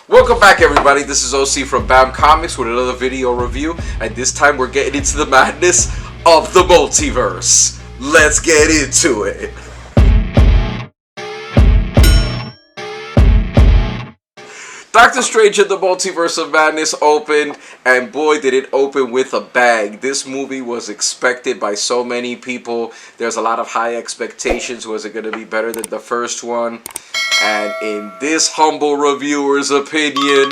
Welcome back, everybody. This is OC from BAM Comics with another video review, and this time we're getting into the madness of the multiverse. Let's get into it. Doctor Strange and the Multiverse of Madness opened, and boy did it open with a bang. This movie was expected by so many people. There's a lot of high expectations. Was it going to be better than the first one? And in this humble reviewer's opinion,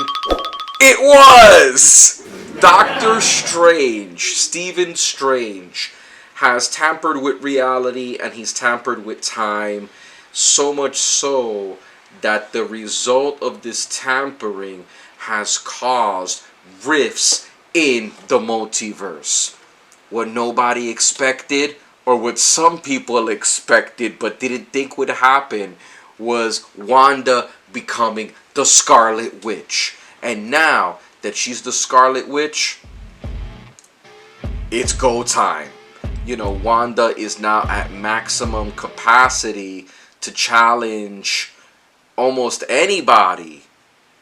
it was! Doctor Strange, Stephen Strange, has tampered with reality and he's tampered with time, so much so that the result of this tampering has caused rifts in the multiverse. What nobody expected, or what some people expected but didn't think would happen, was Wanda becoming the Scarlet Witch. And now that she's the Scarlet Witch, it's go time. You know, Wanda is now at maximum capacity to challenge almost anybody.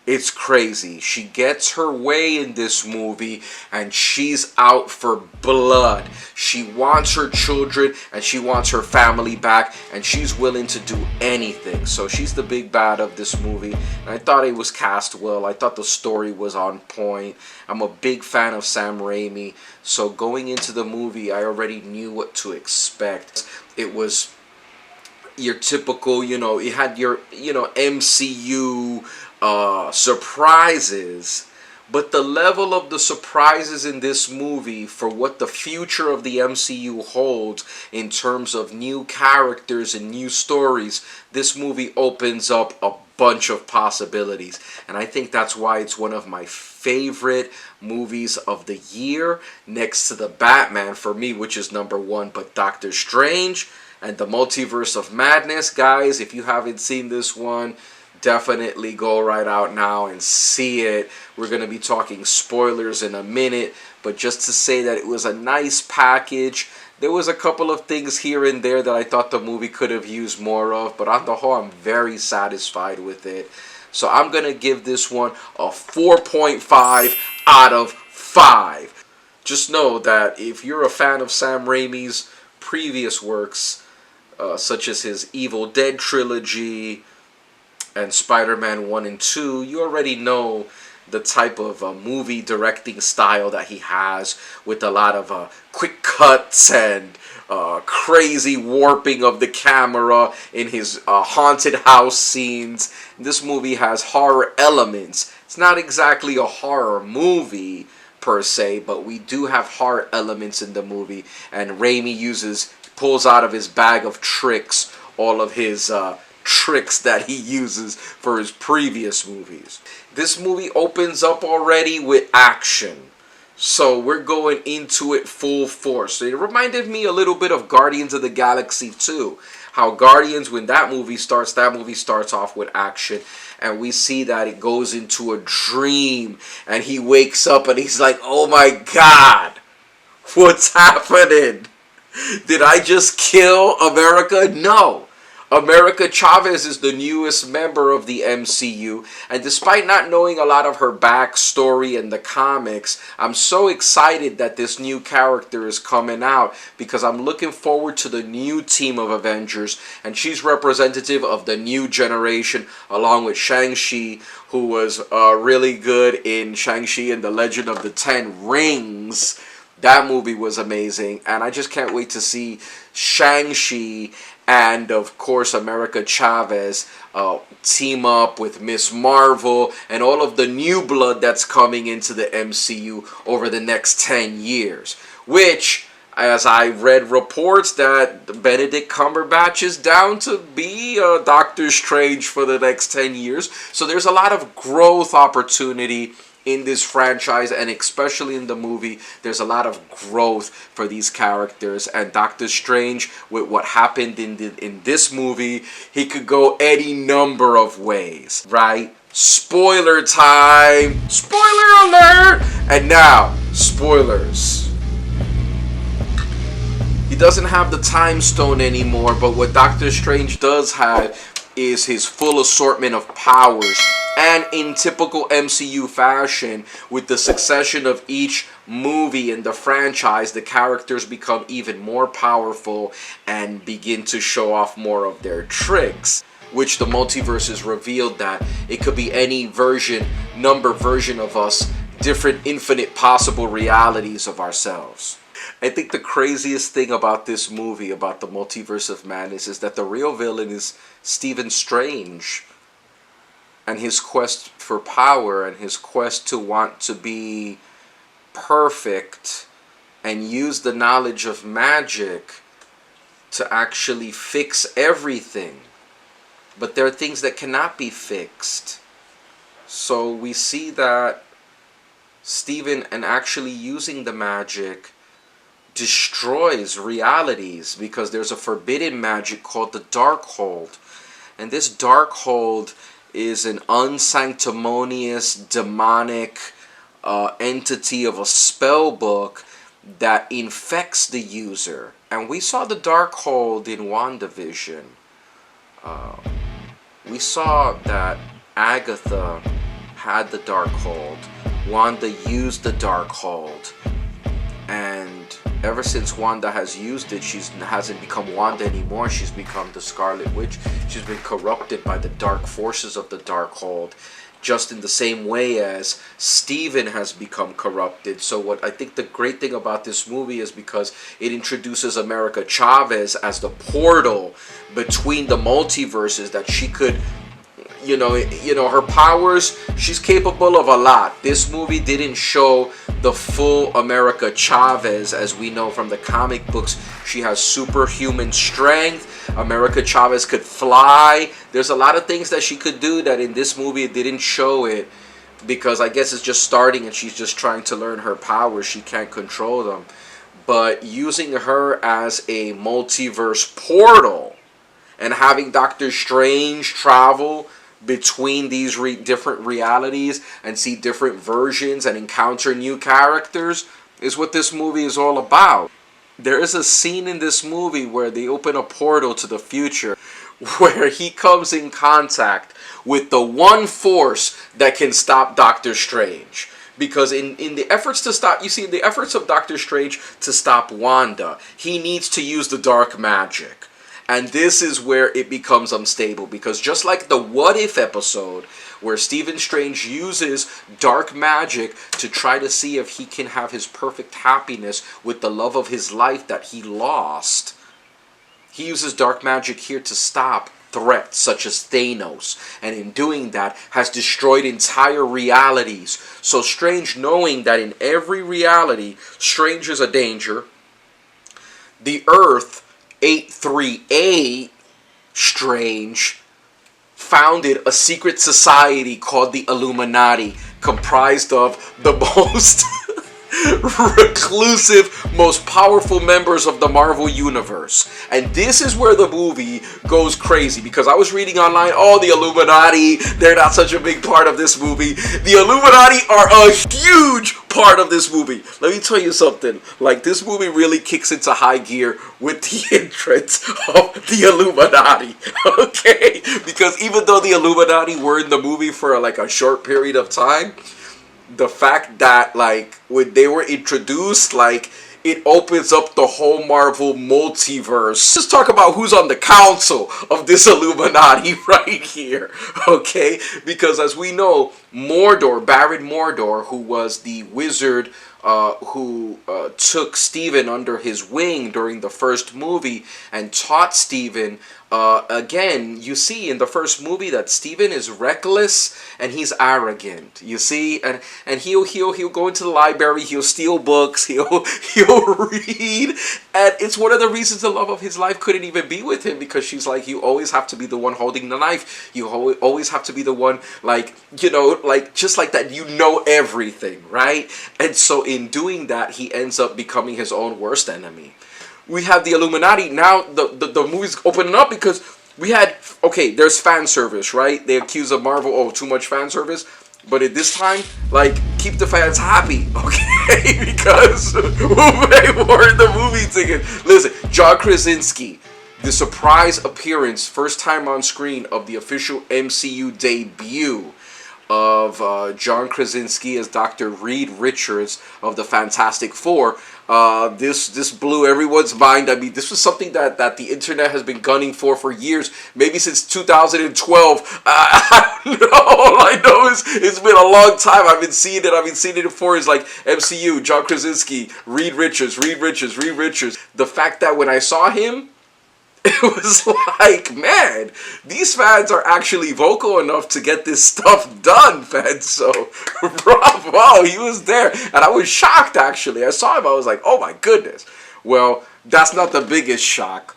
It's crazy. She gets her way in this movie and she's out for blood. She wants her children and she wants her family back, and she's willing to do anything. So she's the big bad of this movie, and I thought it was cast well. I thought the story was on point. I'm a big fan of Sam Raimi, so going into the movie I already knew what to expect. It was your typical, it had your, MCU surprises, but the level of the surprises in this movie for what the future of the MCU holds in terms of new characters and new stories, this movie opens up a bunch of possibilities, and I think that's why it's one of my favorite movies of the year, next to the Batman for me, which is number one. But Doctor Strange and the Multiverse of Madness, guys, if you haven't seen this one, definitely go right out now and see it. We're going to be talking spoilers in a minute, but just to say that it was a nice package. There was a couple of things here and there that I thought the movie could have used more of, but on the whole, I'm very satisfied with it. So I'm going to give this one a 4.5 out of 5. Just know that if you're a fan of Sam Raimi's previous works, such as his Evil Dead trilogy and Spider-Man 1 and 2, you already know the type of movie directing style that he has, with a lot of quick cuts and crazy warping of the camera in his haunted house scenes. This movie has horror elements. It's not exactly a horror movie per se, but we do have horror elements in the movie, and Raimi pulls out of his bag of tricks all of his tricks that he uses for his previous movies. This movie opens up already with action, so we're going into it full force. So it reminded me a little bit of Guardians of the Galaxy 2. How Guardians, when that movie starts off with action, and we see that it goes into a dream, and he wakes up and he's like, oh my God, what's happening? Did I just kill America? No. America Chavez is the newest member of the MCU, and despite not knowing a lot of her backstory in the comics, I'm so excited that this new character is coming out, because I'm looking forward to the new team of Avengers, and she's representative of the new generation, along with Shang-Chi, who was really good in Shang-Chi and the Legend of the Ten Rings. That movie was amazing, and I just can't wait to see Shang-Chi and, of course, America Chavez team up with Miss Marvel and all of the new blood that's coming into the MCU over the next 10 years. Which, as I read reports that Benedict Cumberbatch is down to be Doctor Strange for the next 10 years. So there's a lot of growth opportunity in this franchise, and especially in the movie, there's a lot of growth for these characters. And Doctor Strange, with what happened in this movie, he could go any number of ways, right? Spoiler time! Spoiler alert! And now, spoilers. He doesn't have the time stone anymore, but what Doctor Strange does have is his full assortment of powers. And in typical MCU fashion, with the succession of each movie in the franchise, the characters become even more powerful and begin to show off more of their tricks. Which the multiverse has revealed that it could be any version of us, different infinite possible realities of ourselves. I think the craziest thing about this movie, about the Multiverse of Madness, is that the real villain is Stephen Strange and his quest for power and his quest to want to be perfect and use the knowledge of magic to actually fix everything. But there are things that cannot be fixed. So we see that Stephen, and actually using the magic, destroys realities, because there's a forbidden magic called the Darkhold. And this Darkhold is an unsanctimonious, demonic entity of a spell book that infects the user. And we saw the Darkhold in WandaVision. We saw that Agatha had the Darkhold. Wanda used the Darkhold. And ever since Wanda has used it, she hasn't become Wanda anymore. She's become the Scarlet Witch. She's been corrupted by the dark forces of the Darkhold, just in the same way as Steven has become corrupted. So what I think the great thing about this movie is because it introduces America Chavez as the portal between the multiverses, that she could, you know, her powers, she's capable of a lot. This movie didn't show the full America Chavez as we know from the comic books. She has superhuman strength. America Chavez could fly. There's a lot of things that she could do that in this movie it didn't show it, because I guess it's just starting and she's just trying to learn her powers. She can't control them. But using her as a multiverse portal and having Dr. Strange travel between these different realities and see different versions and encounter new characters is what this movie is all about. There is a scene in this movie where they open a portal to the future where he comes in contact with the one force that can stop Doctor Strange. Because in the efforts to stop, you see, in the efforts of Doctor Strange to stop Wanda, he needs to use the dark magic. And this is where it becomes unstable, because just like the What If episode, where Stephen Strange uses dark magic to try to see if he can have his perfect happiness with the love of his life that he lost, he uses dark magic here to stop threats such as Thanos, and in doing that has destroyed entire realities. So Strange, knowing that in every reality Strange is a danger, the Earth 838 Strange founded a secret society called the Illuminati, comprised of the most reclusive, most powerful members of the Marvel Universe. And this is where the movie goes crazy, because I was reading online, oh, the Illuminati, they're not such a big part of this movie. The Illuminati are a huge part of this movie. Let me tell you something. Like, this movie really kicks into high gear with the entrance of the Illuminati. Okay? Because even though the Illuminati were in the movie for like a short period of time, the fact that, like, when they were introduced, like, it opens up the whole Marvel multiverse. Let's talk about who's on the council of this Illuminati right here, okay? Because as we know, Mordor, Baron Mordor, who was the wizard who took Stephen under his wing during the first movie and taught Stephen, again, you see in the first movie that Stephen is reckless and he's arrogant. You see, and he'll go into the library, he'll steal books, he'll read, and it's one of the reasons the love of his life couldn't even be with him, because she's like, you always have to be the one holding the knife. You always have to be the one, like, you know, like, just like that, you know everything, right? And so in doing that, he ends up becoming his own worst enemy. We have the Illuminati. Now the movie's opening up because we had, okay, there's fan service, right? They accuse of Marvel, oh, too much fan service. But at this time, like, keep the fans happy, okay? Because who paid for the movie ticket? Listen, John Krasinski, the surprise appearance, first time on screen, of the official MCU debut of John Krasinski as Dr. Reed Richards of the Fantastic Four. This blew everyone's mind. I mean, this was something that the internet has been gunning for years, maybe since 2012. I don't know. All I know is it's been a long time. I've been seeing it for is like MCU, John Krasinski, Reed Richards. The fact that when I saw him, it was like, man, these fans are actually vocal enough to get this stuff done, fans. So, bravo, he was there. And I was shocked, actually. I saw him, I was like, oh my goodness. Well, that's not the biggest shock,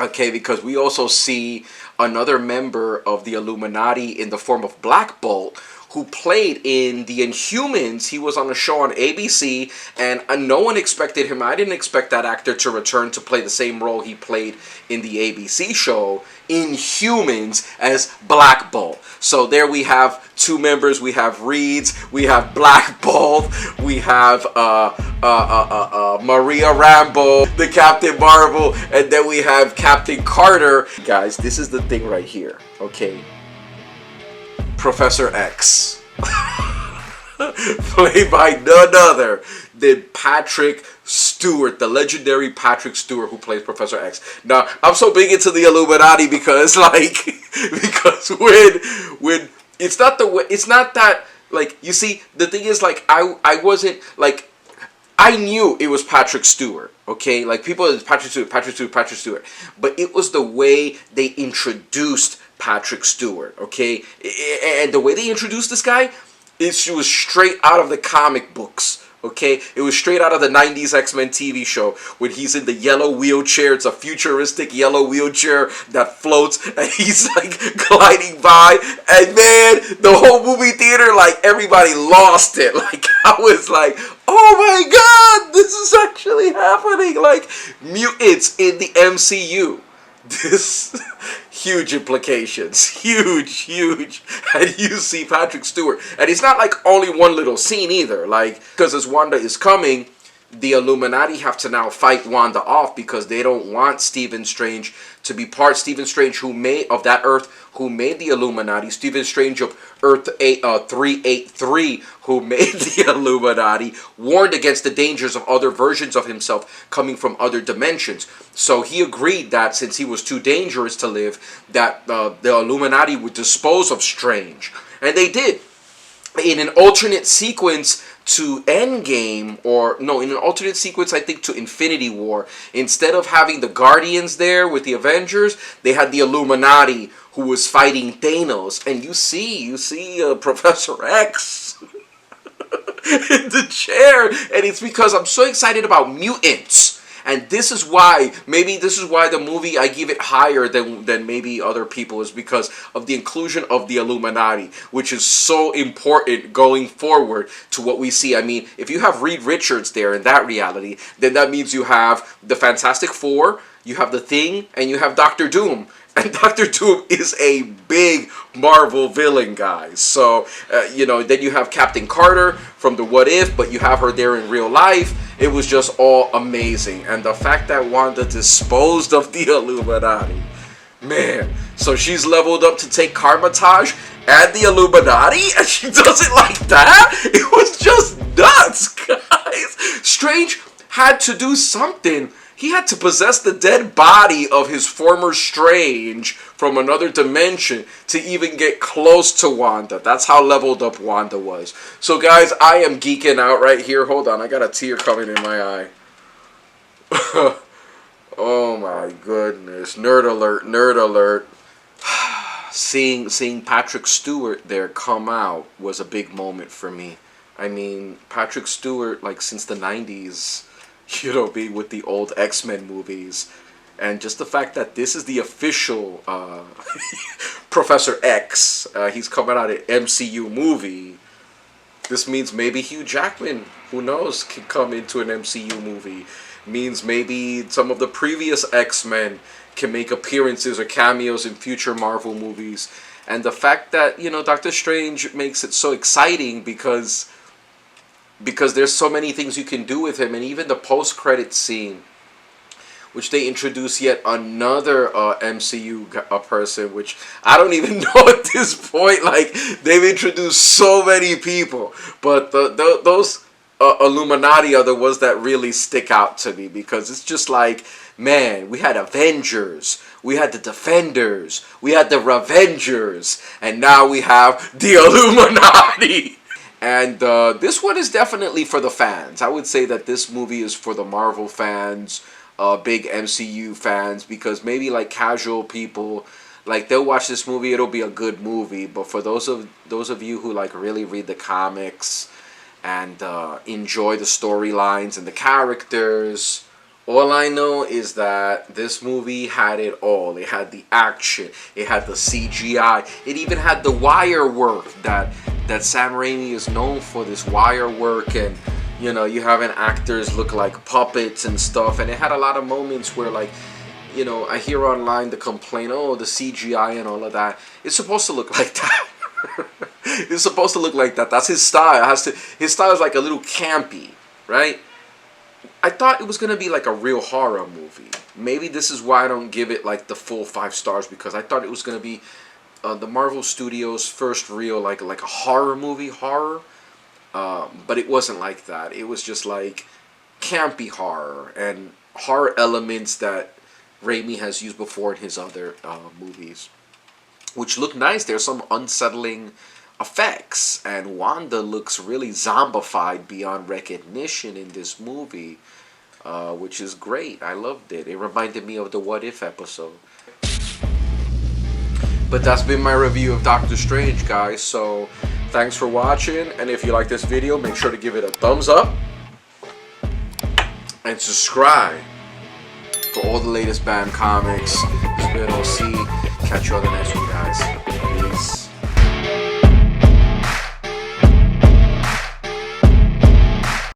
okay, because we also see another member of the Illuminati in the form of Black Bolt, who played in The Inhumans. He was on a show on ABC, and no one expected him. I didn't expect that actor to return to play the same role he played in the ABC show Inhumans as Black Bolt. So there we have two members. We have Reeds, we have Black Bolt, we have Maria Rambeau, the Captain Marvel, and then we have Captain Carter. Guys, this is the thing right here, okay? Professor X, played by none other than Patrick Stewart, the legendary Patrick Stewart who plays Professor X. Now, I'm so big into the Illuminati because when it's not that, like, you see, the thing is, like, I wasn't, like, I knew it was Patrick Stewart, okay? Like, people, Patrick Stewart. But it was the way they introduced Patrick Stewart, okay? And the way they introduced this guy, it was straight out of the comic books, okay? It was straight out of the 90s X-Men TV show when he's in the yellow wheelchair. It's a futuristic yellow wheelchair that floats, and he's like gliding by. And man, the whole movie theater, like, everybody lost it. Like, I was like, oh my god, this is actually happening. Like, mutants in the MCU. This huge implications, huge, and you see Patrick Stewart, and it's not like only one little scene either, like, because as Wanda is coming, the Illuminati have to now fight Wanda off because they don't want Stephen Strange to be part. Stephen Strange, who made the Illuminati, Stephen Strange of Earth 383, who made the Illuminati, warned against the dangers of other versions of himself coming from other dimensions. So he agreed that since he was too dangerous to live, that the Illuminati would dispose of Strange, and they did. In an alternate sequence to Endgame, in an alternate sequence, I think, to Infinity War, instead of having the Guardians there with the Avengers, they had the Illuminati who was fighting Thanos. And you see Professor X in the chair, and it's because I'm so excited about mutants. And this is why the movie, I give it higher than maybe other people, is because of the inclusion of the Illuminati, which is so important going forward to what we see. I mean, if you have Reed Richards there in that reality, then that means you have the Fantastic Four, you have the Thing, and you have Doctor Doom. And Doctor Doom is a big Marvel villain, guys. So, then you have Captain Carter from the What If, but you have her there in real life. It was just all amazing. And the fact that Wanda disposed of the Illuminati, man. So she's leveled up to take Karmatage and the Illuminati, and she does it like that? It was just nuts, guys. Strange had to do something. He had to possess the dead body of his former Strange from another dimension to even get close to Wanda. That's how leveled up Wanda was. So, guys, I am geeking out right here. Hold on, I got a tear coming in my eye. Oh my goodness. Nerd alert. Seeing Patrick Stewart there come out was a big moment for me. I mean, Patrick Stewart, like, since the 90s... being with the old X-Men movies, and just the fact that this is the official Professor X, he's coming out an MCU movie. This means maybe Hugh Jackman, who knows, can come into an MCU movie. Means maybe some of the previous X-Men can make appearances or cameos in future Marvel movies. And the fact that, Dr. Strange makes it so exciting because there's so many things you can do with him. And even the post-credit scene which they introduced yet another MCU person, which I don't even know at this point. Like, they've introduced so many people, but those Illuminati are the ones that really stick out to me, because it's just like, man, we had Avengers, we had the Defenders, we had the Revengers, and now we have the Illuminati. And this one is definitely for the fans. I would say that this movie is for the Marvel fans, big MCU fans, because maybe like casual people, like they'll watch this movie, it'll be a good movie. But for those of you who like really read the comics and enjoy the storylines and the characters, all I know is that this movie had it all. It had the action, it had the CGI, it even had the wire work that Sam Raimi is known for, this wire work, and you know, you having actors look like puppets and stuff, and it had a lot of moments where, like, you know, I hear online the complaint, oh, the CGI and all of that. It's supposed to look like that. It's supposed to look like that. That's his style. His style is like a little campy, right? I thought it was gonna be like a real horror movie. Maybe this is why I don't give it like the full 5 stars, because I thought it was gonna be the Marvel Studios' first real like a horror movie, but it wasn't like that. It was just like campy horror and horror elements that Raimi has used before in his other movies, which look nice. There's some unsettling effects, and Wanda looks really zombified beyond recognition in this movie, which is great. I loved it. It reminded me of the What If episode. But that's been my review of Doctor Strange, guys. So thanks for watching, and if you like this video, make sure to give it a thumbs up and subscribe for all the latest BAM comics. It's been OC. Catch you on the next one, guys.